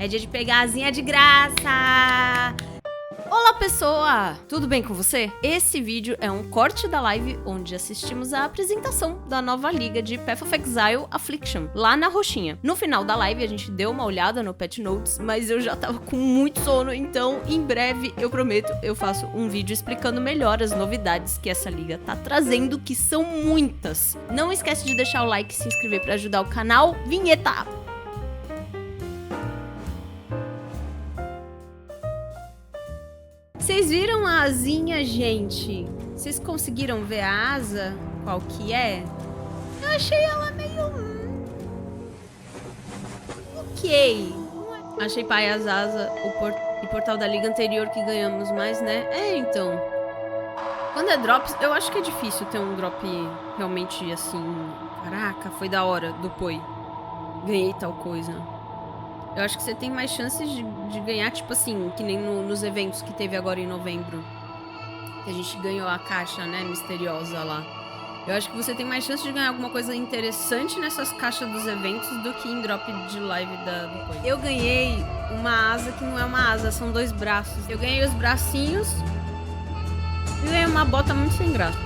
É dia de pegar asinha de graça! Olá, pessoa! Tudo bem com você? Esse vídeo é um corte da live onde assistimos a apresentação da nova Liga de Path of Exile Affliction, lá na roxinha. No final da live, a gente deu uma olhada no Patch Notes, mas eu já tava com muito sono, então em breve, eu prometo, eu faço um vídeo explicando melhor as novidades que essa Liga tá trazendo, que são muitas. Não esquece de deixar o like e se inscrever pra ajudar o canal. Vinheta! Vocês viram a asinha, gente? Vocês conseguiram ver a asa? Qual que é? Eu achei ela meio... ok. Achei pai as asas, o portal da liga anterior que ganhamos mais, né? É, então. Quando é drops, eu acho que é difícil ter um drop realmente assim... Caraca, foi da hora, do Poi. Ganhei tal coisa. Eu acho que você tem mais chances de ganhar, tipo assim, que nem nos eventos que teve agora em novembro. Que a gente ganhou a caixa, né, misteriosa lá. Eu acho que você tem mais chance de ganhar alguma coisa interessante nessas caixas dos eventos do que em drop de live do Poi. Eu ganhei uma asa que não é uma asa, são dois braços. Eu ganhei os bracinhos e ganhei uma bota muito sem graça.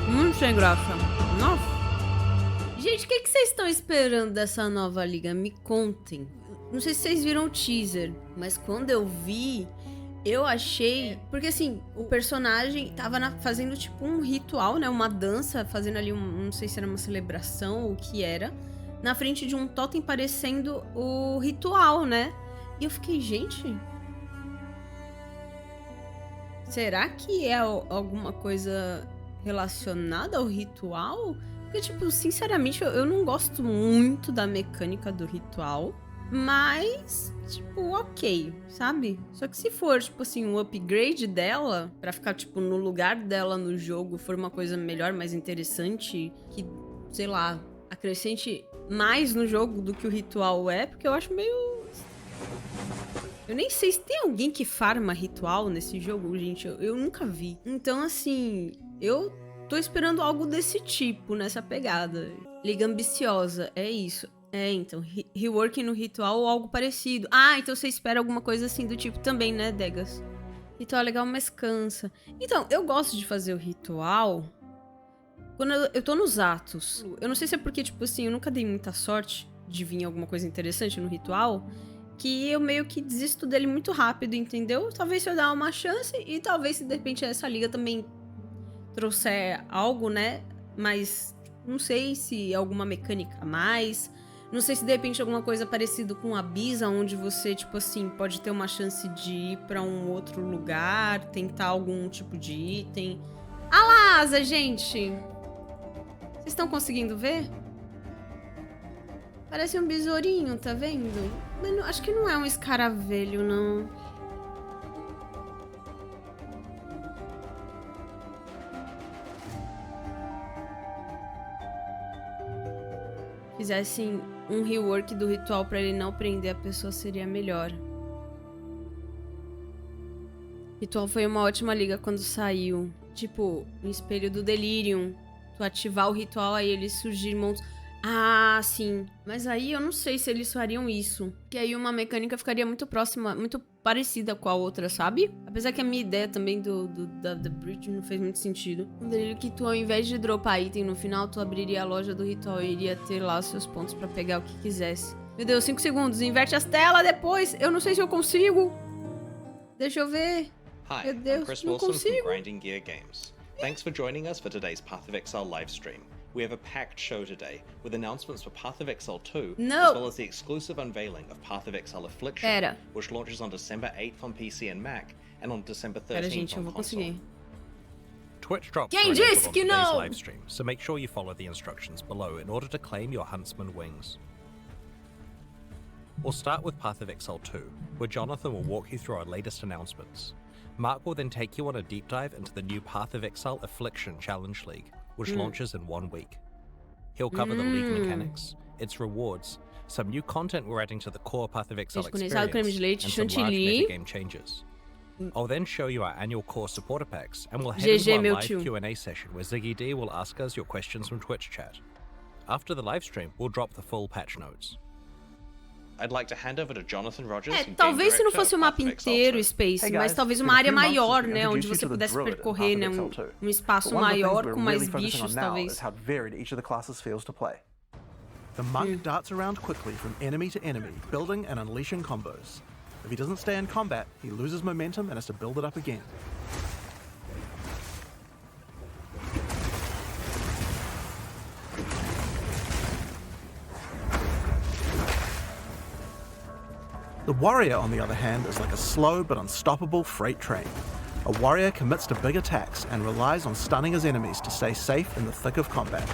Muito sem graça. Nossa. Gente, o que vocês estão esperando dessa nova liga? Me contem. Não sei se vocês viram o teaser, mas quando eu vi, eu achei... Porque assim, o personagem tava fazendo tipo um ritual, né? Uma dança, fazendo ali não sei se era uma celebração ou o que era. Na frente de um totem parecendo o ritual, né? E eu fiquei, gente... Será que é alguma coisa relacionada ao ritual? Porque, tipo, sinceramente, eu não gosto muito da mecânica do ritual. Mas, tipo, ok, sabe? Só que se for, tipo assim, um upgrade dela, pra ficar, tipo, no lugar dela no jogo, for uma coisa melhor, mais interessante, que, sei lá, acrescente mais no jogo do que o ritual é, porque eu acho meio... Eu nem sei se tem alguém que farma ritual nesse jogo, gente, eu nunca vi. Então, assim, eu tô esperando algo desse tipo, nessa pegada. Liga ambiciosa, é isso. É, então, reworking no ritual ou algo parecido. Ah, então você espera alguma coisa assim do tipo também, né, Degas? Ritual é legal, mas cansa. Então, eu gosto de fazer o ritual quando eu tô nos atos. Eu não sei se é porque, tipo assim, eu nunca dei muita sorte de vir alguma coisa interessante no ritual, que eu meio que desisto dele muito rápido, entendeu? Talvez se eu dar uma chance e talvez se de repente essa liga também trouxer algo, né? Mas não sei se alguma mecânica a mais... Não sei se de repente alguma coisa parecida com a Bisa, onde você, tipo assim, pode ter uma chance de ir pra um outro lugar, tentar algum tipo de item. Ah lá, asa, gente! Vocês estão conseguindo ver? Parece um besourinho, tá vendo? Mas não, acho que não é um escaravelho, não. Fizessem um rework do ritual pra ele não prender a pessoa, seria melhor. Ritual foi uma ótima liga quando saiu. Tipo, um espelho do Delirium. Tu ativar o ritual, aí eles surgir monstros. Ah, sim. Mas aí eu não sei se eles fariam isso. Que aí uma mecânica ficaria muito próxima, muito parecida com a outra, sabe? Apesar que a minha ideia também da Bridge não fez muito sentido. Um delírio que tu, ao invés de dropar item no final, tu abriria a loja do ritual e iria ter lá os seus pontos pra pegar o que quisesse. Meu Deus, 5 segundos. Inverte as telas depois. Eu não sei se eu consigo. Deixa eu ver. Hi, Meu Deus, I'm Chris não Wilson consigo. from Grinding Gear Games. Thanks for joining us for today's Path of Exile livestream. We have a packed show today, with announcements for Path of Exile 2, No. as well as the exclusive unveiling of Path of Exile Affliction, which launches on December 8th on PC and Mac, and on December 13th Pera, gente, eu on vou console. conseguir. Twitch drops Quem are disse enabled que on today's não? livestream, so make sure you follow the instructions below in order to claim your Huntsman wings. We'll start with Path of Exile 2, where Jonathan will walk you through our latest announcements. Mark will then take you on a deep dive into the new Path of Exile Affliction Challenge League, which launches in 1 week. He'll cover the league mechanics, its rewards, some new content we're adding to the core Path of Exile experience, creme de leite, and some large chantilly. metagame changes. I'll then show you our annual core supporter packs, and we'll head GG, into our meu live tio. Q&A session where Ziggy D will ask us your questions from Twitch chat. After the livestream, we'll drop the full patch notes. I'd like to hand over to Jonathan Rogers, É, game talvez se não director fosse o of mapa Path of Exile inteiro, 2. Space, Hey mas guys, talvez it's uma área been a few months maior, since we né? Onde introduced você you to the pudesse druid in percorrer, Path né? of Exile 2. Um espaço But one of the things maior we're com mais really focusing bichos, on now talvez. is how varied each of the classes feels to play. The monk darts around quickly from enemy to enemy, building and unleashing combos. If he doesn't stay in combat, he loses momentum and has to build it up again. The warrior, on the other hand, is like a slow but unstoppable freight train. A warrior commits to big attacks and relies on stunning his enemies to stay safe in the thick of combat.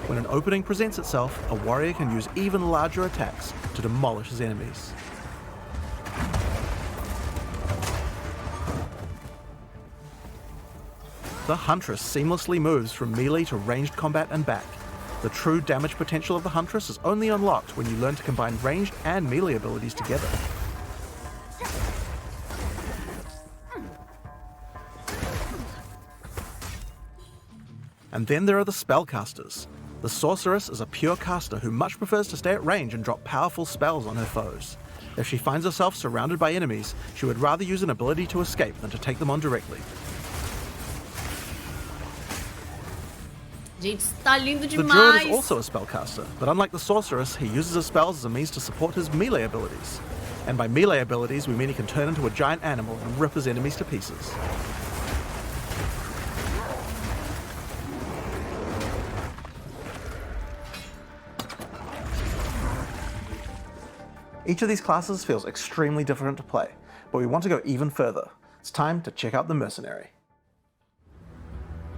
When an opening presents itself, a warrior can use even larger attacks to demolish his enemies. The Huntress seamlessly moves from melee to ranged combat and back. The true damage potential of the Huntress is only unlocked when you learn to combine ranged and melee abilities together. And then there are the spellcasters. The Sorceress is a pure caster who much prefers to stay at range and drop powerful spells on her foes. If she finds herself surrounded by enemies, she would rather use an ability to escape than to take them on directly. Gente, isso tá lindo The Druid demais. is also a spellcaster, but unlike the Sorceress, he uses his spells as a means to support his melee abilities. And by melee abilities, we mean he can turn into a giant animal and rip his enemies to pieces. Each of these classes feels extremely different to play, but we want to go even further. It's time to check out the Mercenary.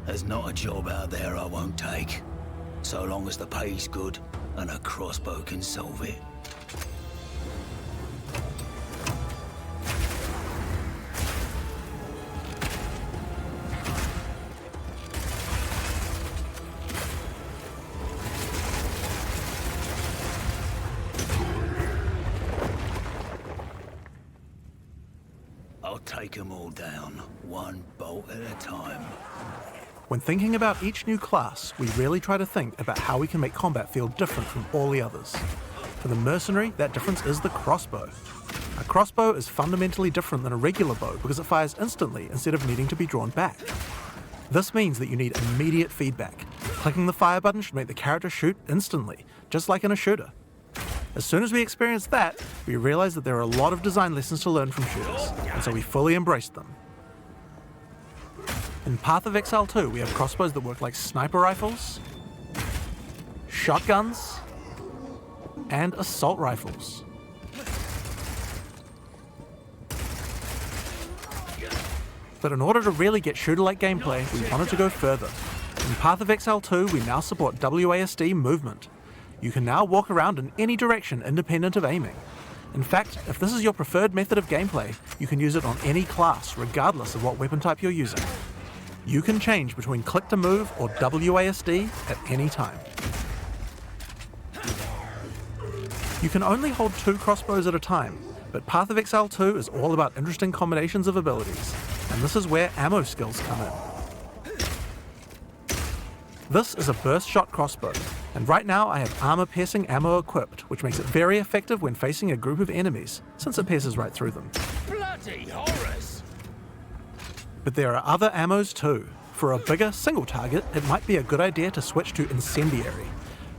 There's not a job out there I won't take, so long as the pay's good and a crossbow can solve it. I'll take 'em all down, one bolt at a time. When thinking about each new class, we really try to think about how we can make combat feel different from all the others. For the Mercenary, that difference is the crossbow. A crossbow is fundamentally different than a regular bow because it fires instantly instead of needing to be drawn back. This means that you need immediate feedback. Clicking the fire button should make the character shoot instantly, just like in a shooter. As soon as we experienced that, we realized that there are a lot of design lessons to learn from shooters, and so we fully embraced them. In Path of Exile 2, we have crossbows that work like sniper rifles, shotguns, and assault rifles. But in order to really get shooter-like gameplay, we wanted to go further. In Path of Exile 2, we now support WASD movement. You can now walk around in any direction independent of aiming. In fact, if this is your preferred method of gameplay, you can use it on any class, regardless of what weapon type you're using. You can change between click to move or WASD at any time. You can only hold 2 crossbows at a time, but Path of Exile 2 is all about interesting combinations of abilities, and this is where ammo skills come in. This is a burst shot crossbow, and right now I have armor-piercing ammo equipped, which makes it very effective when facing a group of enemies, since it pierces right through them. Bloody horrors! But there are other ammos too. For a bigger single target, it might be a good idea to switch to Incendiary.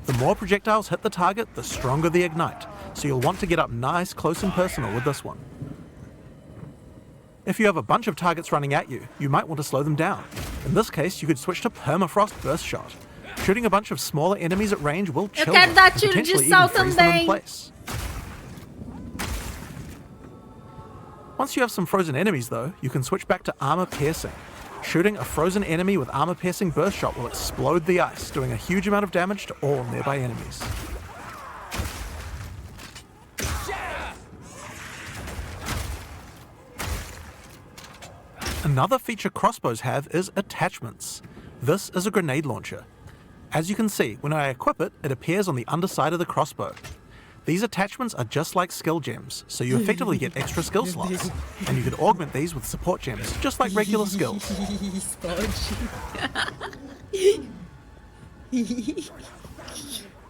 The more projectiles hit the target, the stronger the ignite, so you'll want to get up nice, close and personal with this one. If you have a bunch of targets running at you, you might want to slow them down. In this case, you could switch to Permafrost Burst Shot. Shooting a bunch of smaller enemies at range will chill quero them, dar and tiro de potentially sal even freeze them in também. place. Once you have some frozen enemies though, you can switch back to Armor Piercing. Shooting a frozen enemy with Armor Piercing Burst Shot will explode the ice, doing a huge amount of damage to all nearby enemies. Another feature crossbows have is attachments. This is a grenade launcher. As you can see, when I equip it, it appears on the underside of the crossbow. These attachments are just like skill gems, so you effectively get extra skill slots, and you can augment these with support gems, just like regular skills.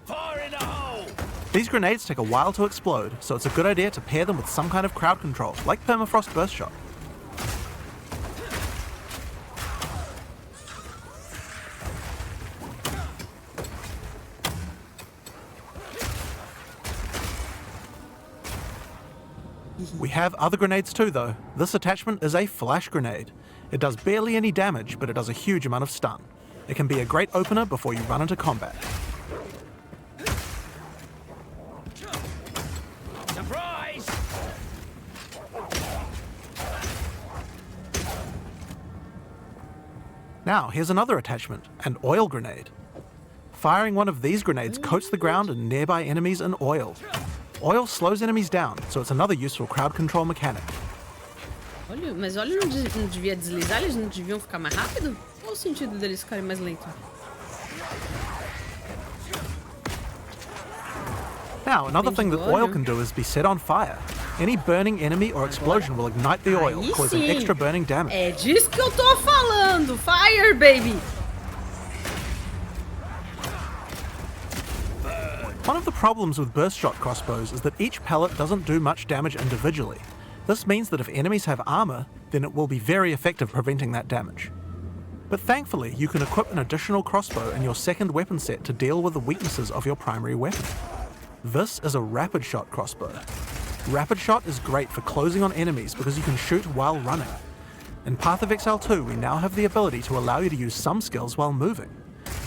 Fire in the hole! These grenades take a while to explode, so it's a good idea to pair them with some kind of crowd control, like permafrost burst shot. We have other grenades too though. This attachment is a flash grenade. It does barely any damage, but it does a huge amount of stun. It can be a great opener before you run into combat. Surprise! Now, here's another attachment, an oil grenade. Firing one of these grenades coats the ground and nearby enemies in oil. Oil slows enemies down, so it's another useful crowd control mechanic. Olha, mas olha, não devia deslizar? Eles não deviam ficar mais rápido? Qual o sentido deles ficarem mais lentos? Now, another thing that oil can do is be set on fire. Any burning enemy or explosion will ignite the oil, Aí causing sim. extra burning damage. É disso que eu tô falando! Fire, baby! One of the problems with burst shot crossbows is that each pellet doesn't do much damage individually. This means that if enemies have armor, then it will be very effective preventing that damage. But thankfully, you can equip an additional crossbow in your second weapon set to deal with the weaknesses of your primary weapon. This is a rapid shot crossbow. Rapid shot is great for closing on enemies because you can shoot while running. In Path of Exile 2, we now have the ability to allow you to use some skills while moving.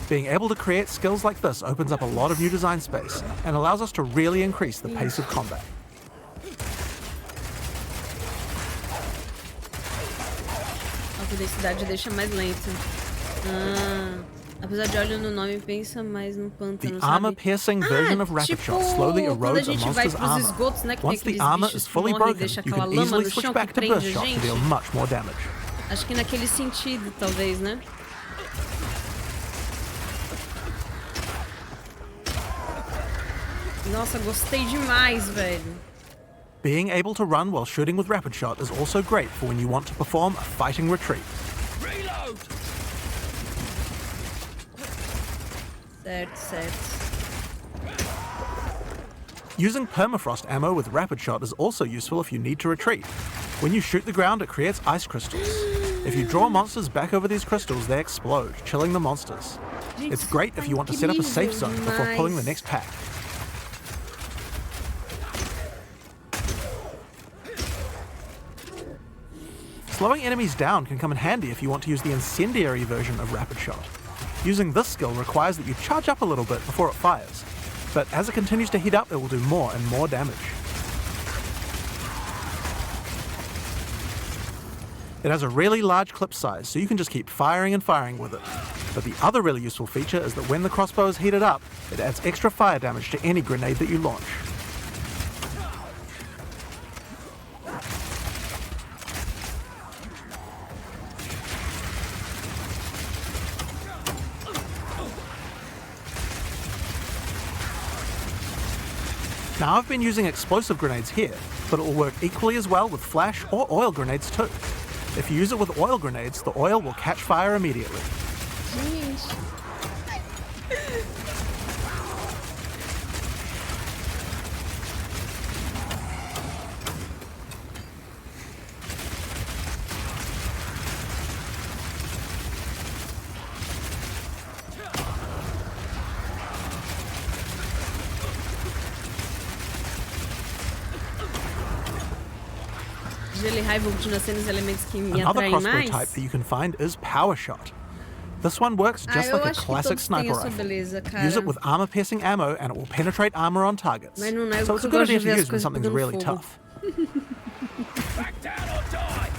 Being able to create skills like this opens up a lot of new design space and allows us to really increase the pace of combat. A velocidade deixa mais lento. Apesar de olho no nome, pensa mais no pântano, The armor-piercing version of Rapid Shot slowly quando a erodes a gente vai monster's pros armor. esgotos, né, que Once tem the aqueles armor bichos is que fully morrem e broken, deixa you aquela can lama easily no switch chão back que to Burst prende a Shot to gente. deal much more damage. Acho que naquele sentido, talvez, né? Nossa, gostei demais, velho. Being able to run while shooting with Rapid Shot is also great for when you want to perform a fighting retreat. Reload! Certo, certo. Using permafrost ammo with Rapid Shot is also useful if you need to retreat. When you shoot the ground, it creates ice crystals. If you draw monsters back over these crystals, they explode, chilling the monsters. It's great if you want to set up a safe zone before pulling the next pack. Slowing enemies down can come in handy if you want to use the incendiary version of Rapid Shot. Using this skill requires that you charge up a little bit before it fires, but as it continues to heat up, it will do more and more damage. It has a really large clip size, so you can just keep firing and firing with it. But the other really useful feature is that when the crossbow is heated up, it adds extra fire damage to any grenade that you launch. Now I've been using explosive grenades here, but it will work equally as well with flash or oil grenades too. If you use it with oil grenades, the oil will catch fire immediately. Gente. Gelo e raiva continuam sendo os elementos que me Another atraem crossbow mais. type that you can find is Power Shot. This one works just eu like a acho que classic todos têm sniper a sua rifle. beleza, cara. Use it with armor-piercing ammo and it will penetrate armor on targets. Mas não é So o it's que a eu good gosto de idea ver to as use when coisas something's pegando really fogo. tough. Back down or die!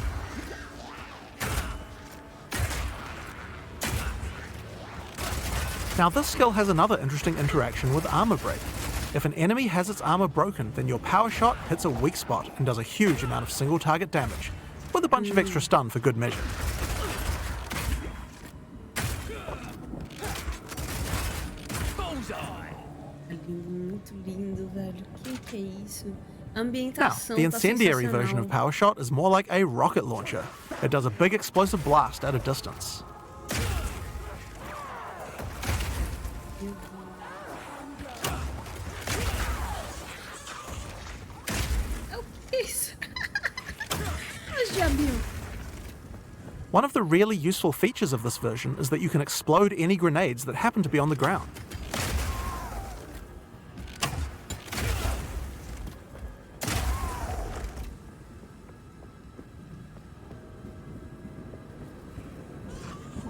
Now this skill has another interesting interaction with armor break. If an enemy has its armor broken, then your power shot hits a weak spot and does a huge amount of single target damage, with a bunch of extra stun for good measure. Bullseye! Muito lindo, velho. Que é isso? A Now, ambientação the tá incendiary version of sensacional. Power Shot is more like a rocket launcher. It does a big explosive blast at a distance. diabinho. One of the really useful features of this version is that you can explode any grenades that happen to be on the ground.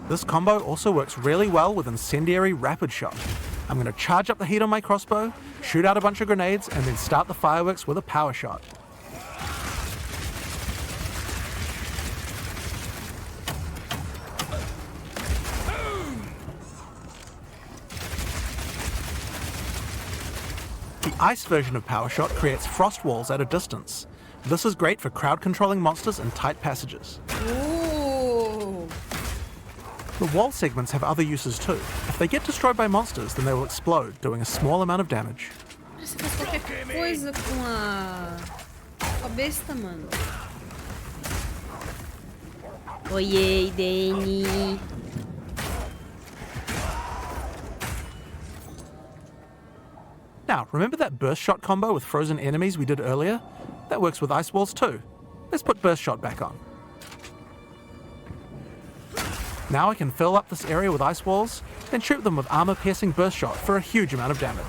This combo also works really well with Incendiary Rapid Shot. I'm going to charge up the heat on my crossbow, shoot out a bunch of grenades, and then start the fireworks with a power shot. The ice version of Power Shot creates frost walls at a distance. This is great for crowd controlling monsters in tight passages. Ooh. The wall segments have other uses too. If they get destroyed by monsters, then they will explode, doing a small amount of damage. Você faz qualquer coisa com a besta, mano. Oiê, Dani. Now, remember that burst shot combo with frozen enemies we did earlier? That works with ice walls too. Let's put burst shot back on. Now I can fill up this area with ice walls, then shoot them with armor-piercing burst shot for a huge amount of damage.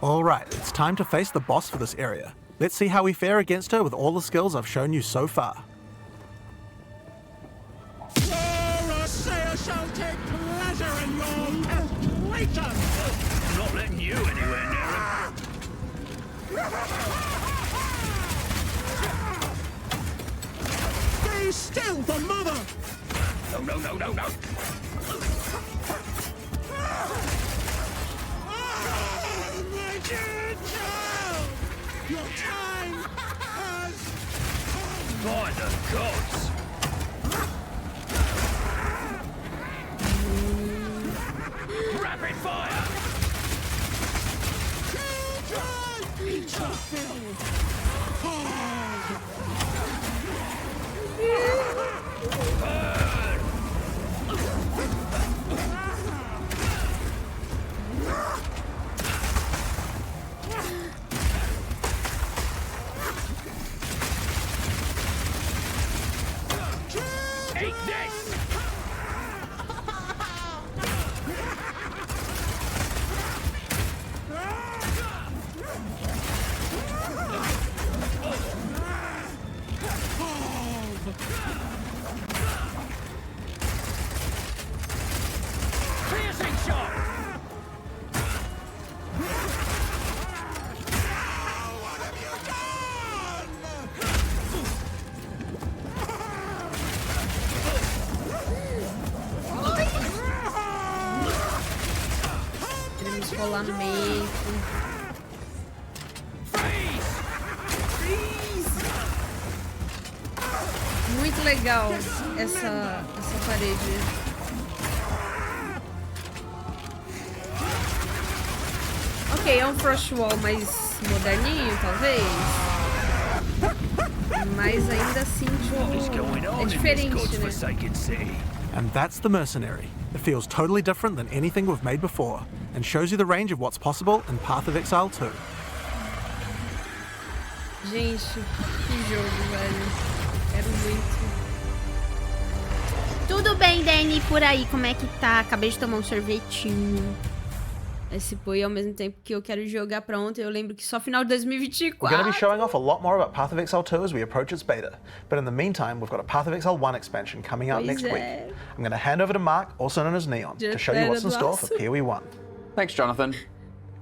Alright, it's time to face the boss for this area. Let's see how we fare against her with all the skills I've shown you so far. Shall take pleasure in your castration! I'm not letting you anywhere near him. Stay still for mother! No. My dear child! Your time has come! By the gods! Rapid fire! Children! Eat your fill! Burn! Eat this! Piercing shot! What have you done? Queremos rolar no meio. Muito legal essa parede. Ok, é um frost wall mais moderninho, talvez. Mas ainda assim, tipo, é diferente, né? And that's the Mercenary. It feels totally different than anything we've made before, and shows you the range of what's possible in Path of Exile 2. Gente, que jogo, velho. Quero muito. Tudo bem, Dani, por aí, como é que tá? Acabei de tomar um sorvetinho. Esse foi ao mesmo tempo que eu quero jogar pra ontem. Eu lembro que só final de 2024. We're going to be showing off a lot more about Path of Exile 2 as we approach its beta. But in the meantime, we've got a Path of Exile 1 expansion coming out next week. I'm going to hand over to Mark, also known as Neon, to show you what's in store for PoE 1. Thanks, Jonathan.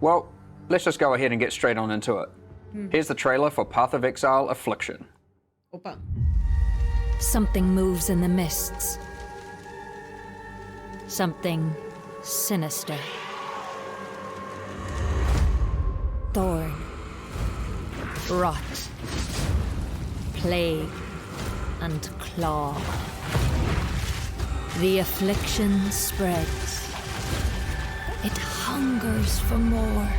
Well, let's just go ahead and get straight on into it. Here's the trailer for Path of Exile Affliction. Opa. Something moves in the mists. Something sinister. Thorn, rot, plague, and claw. The affliction spreads. It hungers for more.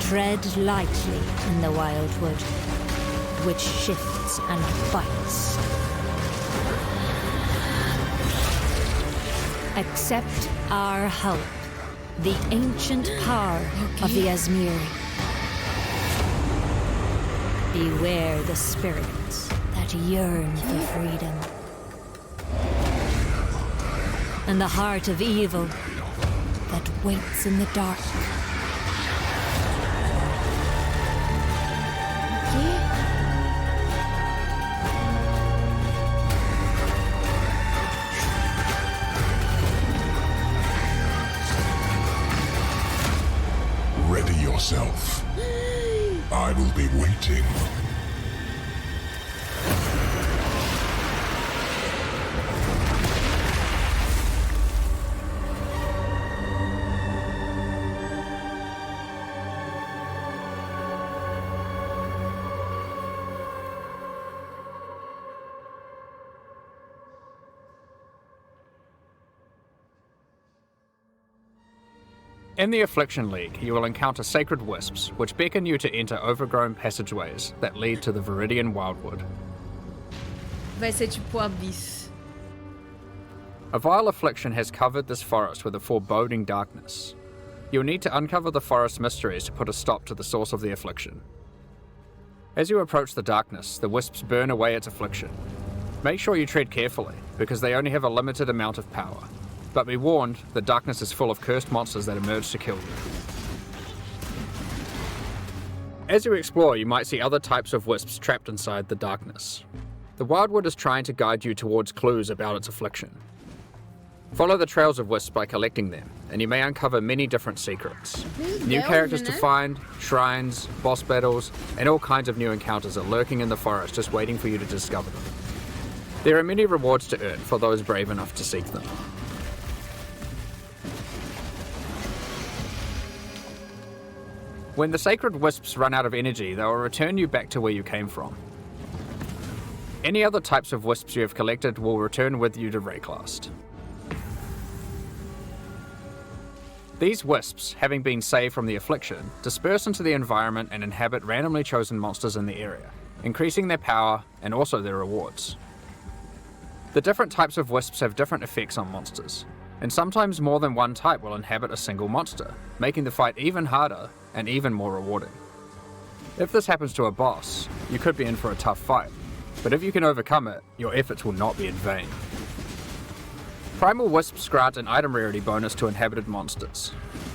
Tread lightly in the wildwood, which shifts and bites. Accept our help, the ancient power of the Asmiri. Beware the spirits that yearn for freedom. And the heart of evil that waits in the dark. Ready yourself. I will be waiting. In the Affliction League, you will encounter sacred wisps, which beckon you to enter overgrown passageways that lead to the Viridian Wildwood. Vai ser tipo Abyss. A vile affliction has covered this forest with a foreboding darkness. You will need to uncover the forest mysteries to put a stop to the source of the affliction. As you approach the darkness, the wisps burn away its affliction. Make sure you tread carefully, because they only have a limited amount of power. But be warned, the darkness is full of cursed monsters that emerge to kill you. As you explore, you might see other types of wisps trapped inside the darkness. The Wildwood is trying to guide you towards clues about its affliction. Follow the trails of wisps by collecting them, and you may uncover many different secrets. New characters to find, shrines, boss battles, and all kinds of new encounters are lurking in the forest just waiting for you to discover them. There are many rewards to earn for those brave enough to seek them. When the sacred wisps run out of energy, they will return you back to where you came from. Any other types of wisps you have collected will return with you to Rayclast. These wisps, having been saved from the affliction, disperse into the environment and inhabit randomly chosen monsters in the area, increasing their power and also their rewards. The different types of wisps have different effects on monsters, and sometimes more than one type will inhabit a single monster, making the fight even harder and even more rewarding. If this happens to a boss, you could be in for a tough fight, but if you can overcome it, your efforts will not be in vain. Primal Wisps grant an item rarity bonus to inhabited monsters.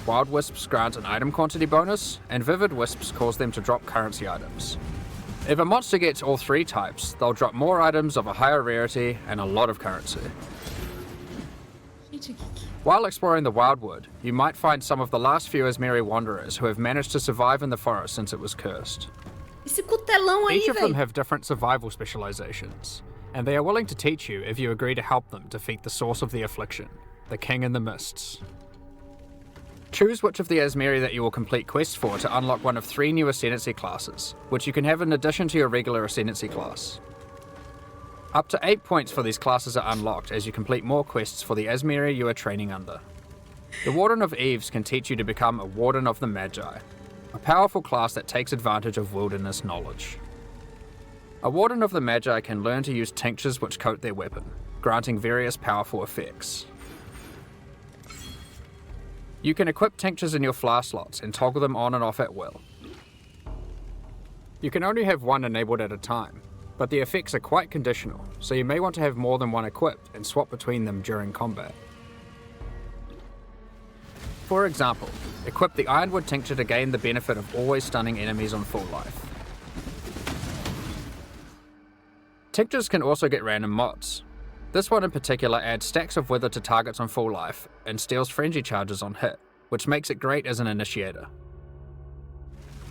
Wild Wisps grant an item quantity bonus, and Vivid Wisps cause them to drop currency items. If a monster gets all three types, they'll drop more items of a higher rarity and a lot of currency. While exploring the Wildwood, you might find some of the last few Asmiri wanderers who have managed to survive in the forest since it was cursed. Esse cutelão aí, Each of them velho. have different survival specializations, and they are willing to teach you if you agree to help them defeat the source of the affliction, the King in the Mists. Choose which of the Asmiri that you will complete quests for to unlock one of 3 new Ascendancy classes, which you can have in addition to your regular Ascendancy class. Up to 8 points for these classes are unlocked as you complete more quests for the Asmiri you are training under. The Warden of Eves can teach you to become a Warden of the Magi, a powerful class that takes advantage of wilderness knowledge. A Warden of the Magi can learn to use tinctures which coat their weapon, granting various powerful effects. You can equip tinctures in your flask slots and toggle them on and off at will. You can only have one enabled at a time, but the effects are quite conditional, so you may want to have more than one equipped and swap between them during combat. For example, equip the Ironwood Tincture to gain the benefit of always stunning enemies on full life. Tinctures can also get random mods. This one in particular adds stacks of wither to targets on full life and steals frenzy charges on hit, which makes it great as an initiator.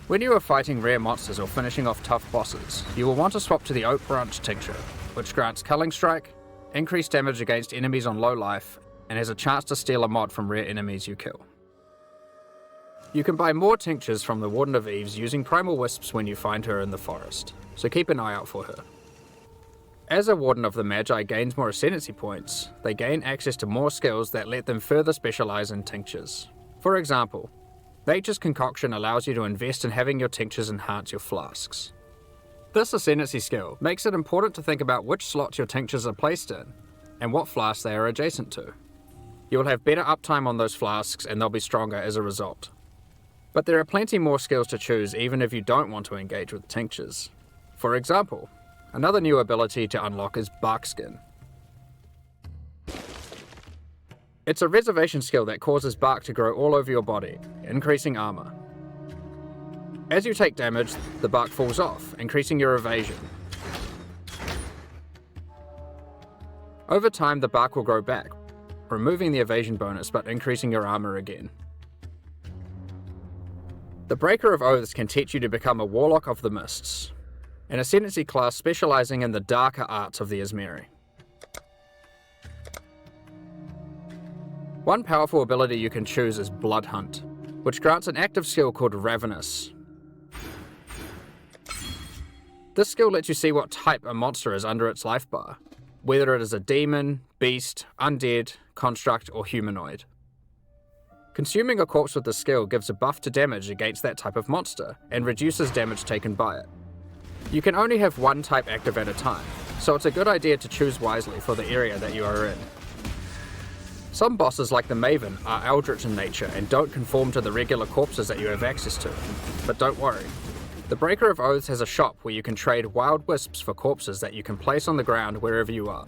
When you are fighting rare monsters or finishing off tough bosses, you will want to swap to the Oak Branch Tincture, which grants Culling Strike, increased damage against enemies on low life, and has a chance to steal a mod from rare enemies you kill. You can buy more tinctures from the Warden of Eves using Primal Wisps when you find her in the forest, so keep an eye out for her. As a Warden of the Magi gains more Ascendancy points, they gain access to more skills that let them further specialize in tinctures. For example, Nature's concoction allows you to invest in having your tinctures enhance your flasks. This ascendancy skill makes it important to think about which slots your tinctures are placed in, and what flasks they are adjacent to. You will have better uptime on those flasks and they'll be stronger as a result. But there are plenty more skills to choose even if you don't want to engage with tinctures. For example, another new ability to unlock is Barkskin. It's a reservation skill that causes bark to grow all over your body, increasing armor. As you take damage, the bark falls off, increasing your evasion. Over time, the bark will grow back, removing the evasion bonus but increasing your armor again. The Breaker of Oaths can teach you to become a Warlock of the Mists, an ascendancy class specializing in the darker arts of the Izmiri. One powerful ability you can choose is Blood Hunt, which grants an active skill called Ravenous. This skill lets you see what type a monster is under its life bar, whether it is a demon, beast, undead, construct, or humanoid. Consuming a corpse with this skill gives a buff to damage against that type of monster, and reduces damage taken by it. You can only have one type active at a time, so it's a good idea to choose wisely for the area that you are in. Some bosses like the Maven are eldritch in nature and don't conform to the regular corpses that you have access to, but don't worry. The Breaker of Oaths has a shop where you can trade wild wisps for corpses that you can place on the ground wherever you are.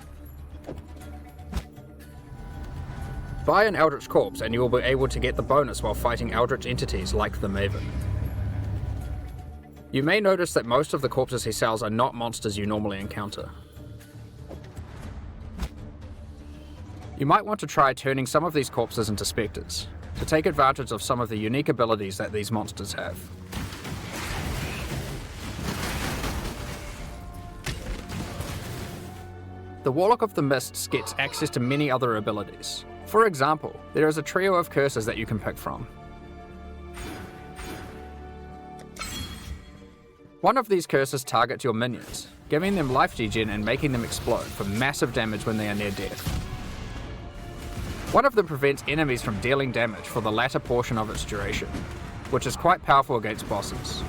Buy an Eldritch Corpse and you will be able to get the bonus while fighting Eldritch entities like the Maven. You may notice that most of the corpses he sells are not monsters you normally encounter. You might want to try turning some of these corpses into spectres, to take advantage of some of the unique abilities that these monsters have. The Warlock of the Mists gets access to many other abilities. For example, there is a trio of curses that you can pick from. One of these curses targets your minions, giving them life degen and making them explode for massive damage when they are near death. One of them prevents enemies from dealing damage for the latter portion of its duration, which is quite powerful against bosses.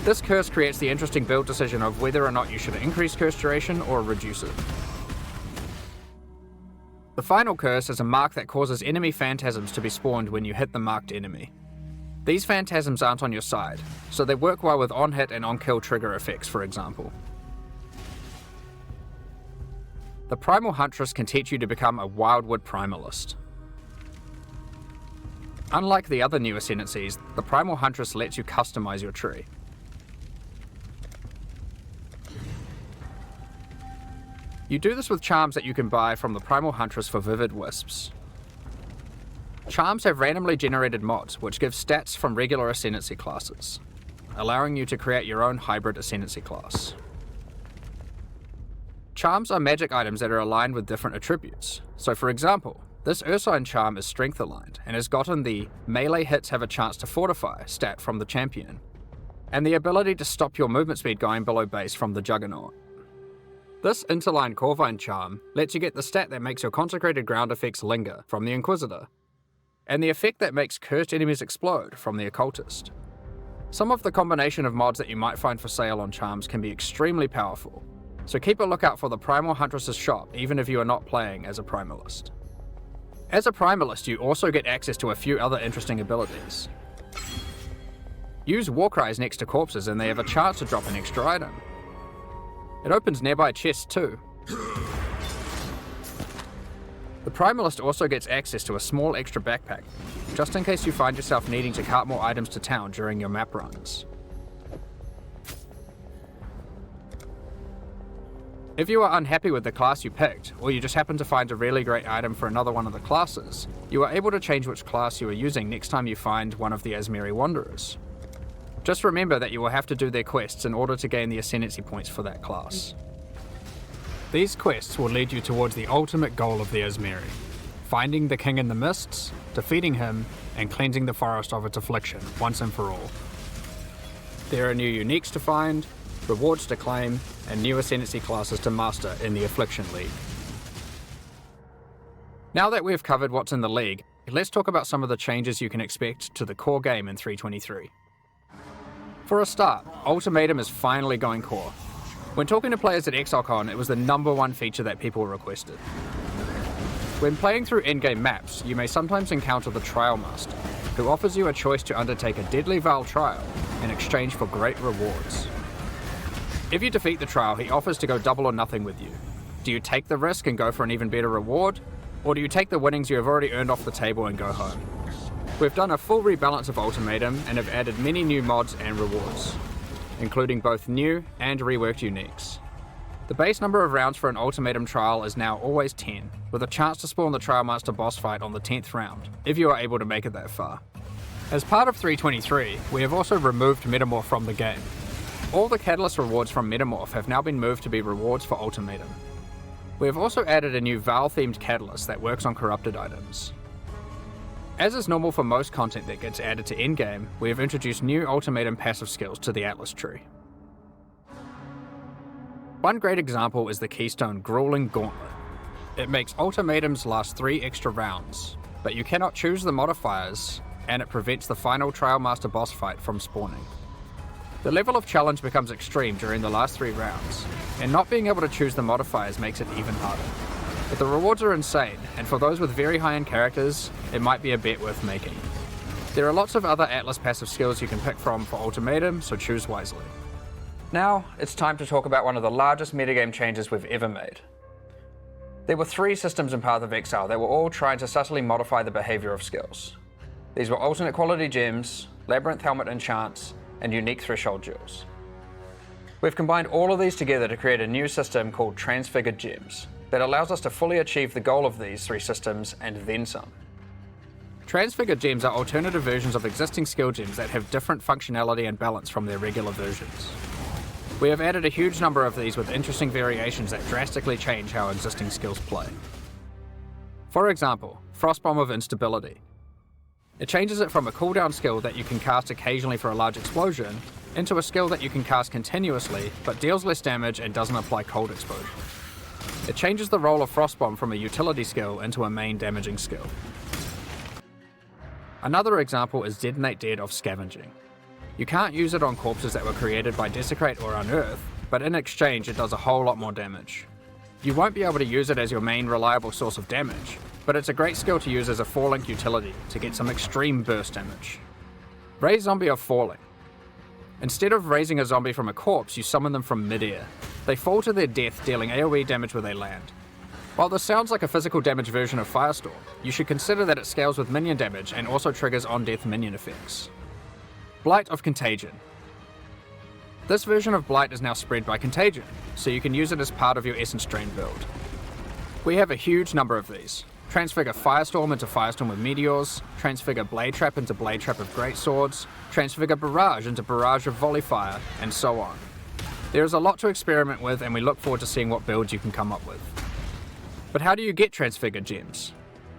This curse creates the interesting build decision of whether or not you should increase curse duration or reduce it. The final curse is a mark that causes enemy phantasms to be spawned when you hit the marked enemy. These phantasms aren't on your side, so they work well with on-hit and on-kill trigger effects, for example. The Primal Huntress can teach you to become a Wildwood Primalist. Unlike the other new ascendancies, the Primal Huntress lets you customize your tree. You do this with charms that you can buy from the Primal Huntress for Vivid Wisps. Charms have randomly generated mods which give stats from regular ascendancy classes, allowing you to create your own hybrid ascendancy class. Charms are magic items that are aligned with different attributes. So for example, this Ursine charm is strength aligned and has gotten the melee hits have a chance to fortify stat from the champion, and the ability to stop your movement speed going below base from the Juggernaut. This interline Corvine charm lets you get the stat that makes your consecrated ground effects linger from the Inquisitor, and the effect that makes cursed enemies explode from the Occultist. Some of the combination of mods that you might find for sale on charms can be extremely powerful, so keep a lookout for the Primal Huntress's shop even if you are not playing as a Primalist. As a Primalist, you also get access to a few other interesting abilities. Use Warcries next to corpses and they have a chance to drop an extra item. It opens nearby chests too. The Primalist also gets access to a small extra backpack, just in case you find yourself needing to cart more items to town during your map runs. If you are unhappy with the class you picked, or you just happen to find a really great item for another one of the classes, you are able to change which class you are using next time you find one of the Izmiri Wanderers. Just remember that you will have to do their quests in order to gain the ascendancy points for that class. These quests will lead you towards the ultimate goal of the Izmiri, finding the King in the Mists, defeating him, and cleansing the forest of its affliction once and for all. There are new uniques to find, rewards to claim, and new ascendancy classes to master in the Affliction League. Now that we've covered what's in the League, let's talk about some of the changes you can expect to the core game in 3.23. For a start, Ultimatum is finally going core. When talking to players at ExileCon, it was the #1 feature that people requested. When playing through in-game maps, you may sometimes encounter the Trial Master, who offers you a choice to undertake a deadly Val trial in exchange for great rewards. If you defeat the trial, he offers to go double or nothing with you. Do you take the risk and go for an even better reward? Or do you take the winnings you have already earned off the table and go home? We've done a full rebalance of Ultimatum and have added many new mods and rewards, including both new and reworked uniques. The base number of rounds for an Ultimatum trial is now always 10, with a chance to spawn the Trial Master boss fight on the 10th round, if you are able to make it that far. As part of 3.23, we have also removed Metamorph from the game. All the Catalyst rewards from Metamorph have now been moved to be rewards for Ultimatum. We have also added a new Val-themed Catalyst that works on corrupted items. As is normal for most content that gets added to endgame, we have introduced new Ultimatum passive skills to the Atlas tree. One great example is the Keystone Grueling Gauntlet. It makes Ultimatums last 3 extra rounds, but you cannot choose the modifiers, and it prevents the final Trial Master boss fight from spawning. The level of challenge becomes extreme during the last 3 rounds, and not being able to choose the modifiers makes it even harder. But the rewards are insane, and for those with very high-end characters, it might be a bet worth making. There are lots of other Atlas passive skills you can pick from for Ultimatum, so choose wisely. Now, it's time to talk about one of the largest metagame changes we've ever made. There were 3 systems in Path of Exile that were all trying to subtly modify the behaviour of skills. These were alternate quality gems, Labyrinth Helmet enchants, and unique threshold jewels. We've combined all of these together to create a new system called Transfigured Gems that allows us to fully achieve the goal of these 3 systems and then some. Transfigured Gems are alternative versions of existing skill gems that have different functionality and balance from their regular versions. We have added a huge number of these with interesting variations that drastically change how existing skills play. For example, Frostbomb of Instability. It changes it from a cooldown skill that you can cast occasionally for a large explosion into a skill that you can cast continuously but deals less damage and doesn't apply cold exposure. It changes the role of Frostbomb from a utility skill into a main damaging skill. Another example is Detonate Dead of Scavenging. You can't use it on corpses that were created by Desecrate or Unearth, but in exchange it does a whole lot more damage. You won't be able to use it as your main reliable source of damage, but it's a great skill to use as a 4-link utility to get some extreme burst damage. Raise Zombie of Falling. Instead of raising a zombie from a corpse, you summon them from mid-air. They fall to their death, dealing AoE damage where they land. While this sounds like a physical damage version of Firestorm, you should consider that it scales with minion damage and also triggers on-death minion effects. Blight of Contagion. This version of Blight is now spread by Contagion, so you can use it as part of your Essence Drain build. We have a huge number of these. Transfigure Firestorm into Firestorm with Meteors, Transfigure Blade Trap into Blade Trap of Greatswords, Transfigure Barrage into Barrage of Volley Fire, and so on. There is a lot to experiment with, and we look forward to seeing what builds you can come up with. But how do you get Transfigured Gems?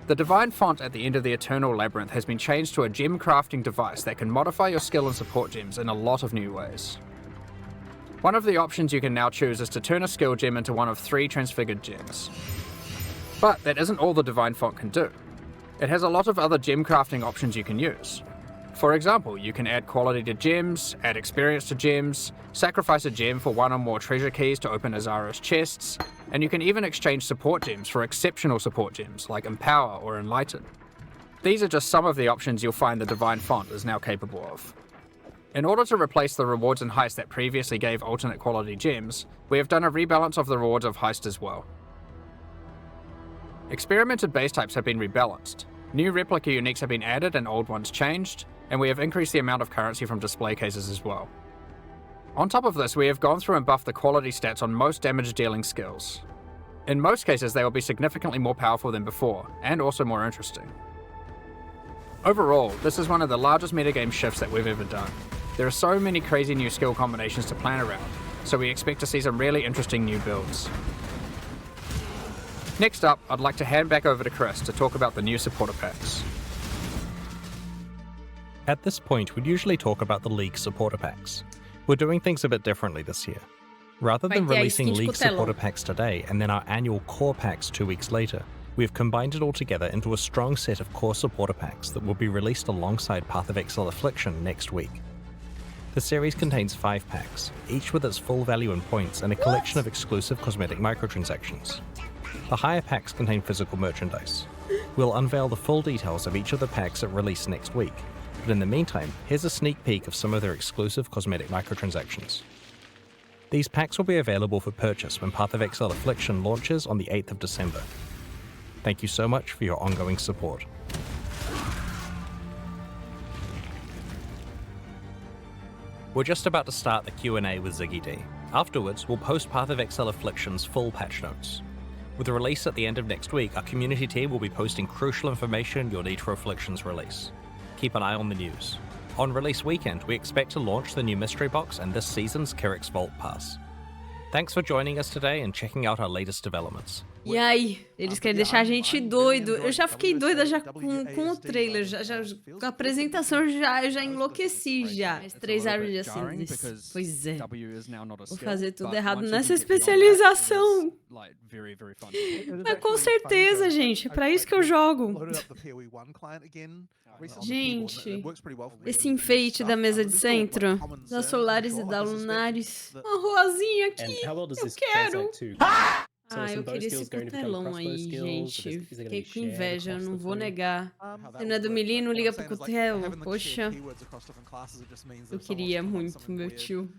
The Divine Font at the end of the Eternal Labyrinth has been changed to a gem crafting device that can modify your skill and support gems in a lot of new ways. One of the options you can now choose is to turn a skill gem into one of 3 Transfigured Gems. But that isn't all the Divine Font can do. It has a lot of other gem crafting options you can use. For example, you can add quality to gems, add experience to gems, sacrifice a gem for 1 or more treasure keys to open Azaros chests, and you can even exchange support gems for exceptional support gems like Empower or Enlighten. These are just some of the options you'll find the Divine Font is now capable of. In order to replace the rewards in Heist that previously gave alternate quality gems, we have done a rebalance of the rewards of Heist as well. Experimented base types have been rebalanced, new replica uniques have been added and old ones changed, and we have increased the amount of currency from display cases as well. On top of this, we have gone through and buffed the quality stats on most damage dealing skills. In most cases, they will be significantly more powerful than before, and also more interesting. Overall, this is one of the largest metagame shifts that we've ever done. There are so many crazy new skill combinations to plan around, so we expect to see some really interesting new builds. Next up, I'd like to hand back over to Chris to talk about the new supporter packs. At this point, we'd usually talk about the League supporter packs. We're doing things a bit differently this year. Rather than releasing League supporter packs today and then our annual core packs 2 weeks later, We have combined it all together into a strong set of core supporter packs that will be released alongside Path of Exile Affliction next week. The series contains 5 packs, each with its full value in points and a collection of exclusive cosmetic microtransactions. The higher packs contain physical merchandise. We'll unveil the full details of each of the packs at release next week, but in the meantime, here's a sneak peek of some of their exclusive cosmetic microtransactions. These packs will be available for purchase when Path of Exile Affliction launches on the 8th of December. Thank you so much for your ongoing support. We're just about to start the Q&A with Ziggy D. Afterwards, we'll post Path of Exile Affliction's full patch notes. With the release at the end of next week, our community team will be posting crucial information you'll need for Affliction's release. Keep an eye on the news. On release weekend, we expect to launch the new mystery box and this season's Kirik's Vault Pass. Thanks for joining us today and checking out our latest developments. E aí, eles querem deixar a gente doido. Eu já fiquei doida já com o trailer, com a apresentação eu já enlouqueci já. Mas 3 árvores assim, pois é. Vou fazer tudo errado nessa especialização. Mas com certeza, gente, é pra isso que eu jogo. Gente, esse enfeite da mesa de centro, das solares e da lunares. Uma ruazinha aqui, eu quero. Ah, eu queria esse cutelão aí, gente. Fiquei com inveja, não vou negar. Você não é do Melee, não liga pro cutelo? Poxa. Eu queria muito, meu tio.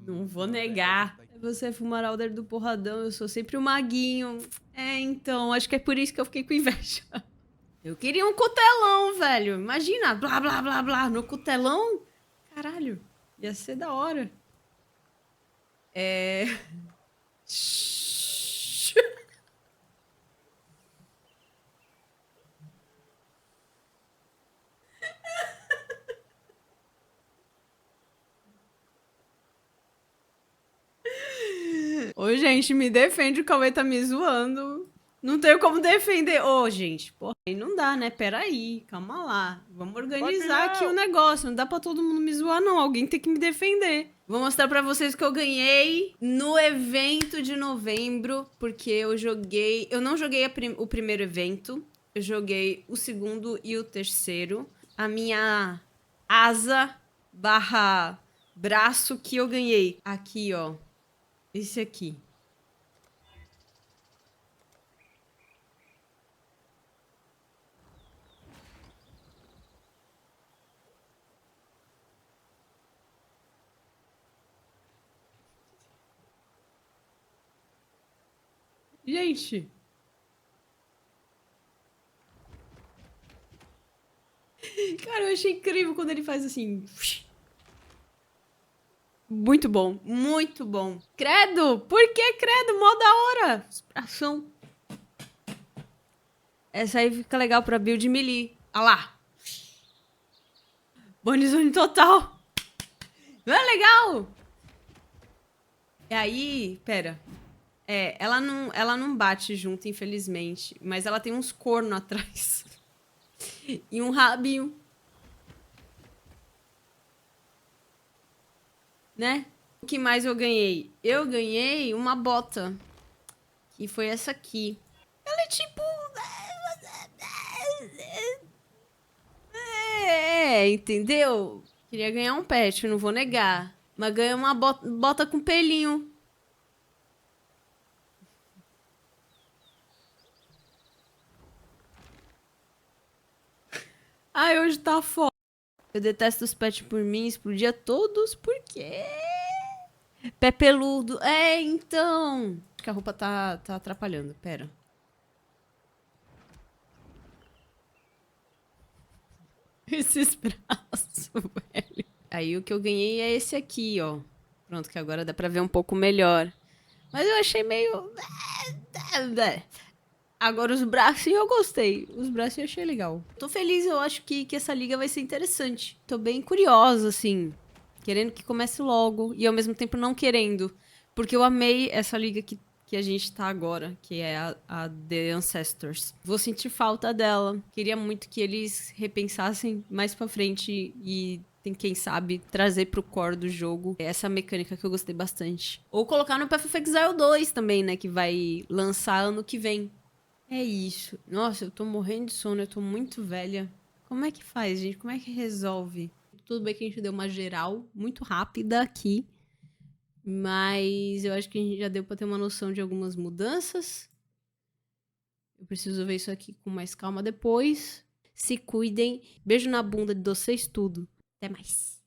Não vou negar. Você é Fumaralder do porradão, eu sou sempre o maguinho. É, então, acho que é por isso que eu fiquei com inveja. Eu queria um cutelão, velho. Imagina, blá, blá, blá, blá, no cutelão. Caralho, ia ser da hora. Ô, gente, me defende, o Cauê tá me zoando. Não tenho como defender. Ô, gente, porra, aí não dá, né? Peraí, calma lá. Vamos organizar aqui o negócio. Não dá pra todo mundo me zoar, não. Alguém tem que me defender. Vou mostrar pra vocês que eu ganhei no evento de novembro, porque eu joguei... Eu não joguei o primeiro evento. Eu joguei o segundo e o terceiro. A minha asa barra braço que eu ganhei. Aqui, ó. Esse aqui. Gente. Cara, eu achei incrível quando ele faz assim. Muito bom, muito bom. Credo! Por que credo? Mó da hora! Ação. Essa aí fica legal pra build melee. Olha lá. Bonizone total. Não é legal? E aí, pera. Ela não bate junto, infelizmente. Mas ela tem uns cornos atrás. E um rabinho. Né? O que mais eu ganhei? Eu ganhei uma bota. Que foi essa aqui. Ela é tipo... entendeu? Queria ganhar um pet, não vou negar. Mas ganhei uma bota com pelinho. Ai, hoje tá foda. Eu detesto os pets por mim, explodia todos, por quê? Pé peludo. Então. Acho que a roupa tá atrapalhando, pera. Esses braços, velho. Aí o que eu ganhei é esse aqui, ó. Pronto, que agora dá pra ver um pouco melhor. Mas eu achei meio... Agora os braços eu gostei. Os braços eu achei legal. Tô feliz, eu acho que essa liga vai ser interessante. Tô bem curiosa, assim. Querendo que comece logo. E ao mesmo tempo não querendo. Porque eu amei essa liga que a gente tá agora. Que é a The Ancestors. Vou sentir falta dela. Queria muito que eles repensassem mais pra frente. E quem sabe trazer pro core do jogo essa mecânica que eu gostei bastante. Ou colocar no Path of Exile 2 também, né? Que vai lançar ano que vem. É isso. Nossa, eu tô morrendo de sono, eu tô muito velha. Como é que faz, gente? Como é que resolve? Tudo bem que a gente deu uma geral muito rápida aqui, mas eu acho que a gente já deu pra ter uma noção de algumas mudanças. Eu preciso ver isso aqui com mais calma depois. Se cuidem. Beijo na bunda de vocês, tudo. Até mais.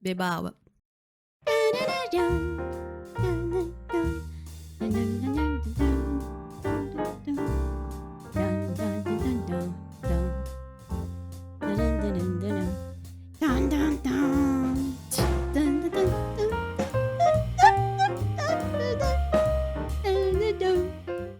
Beba água.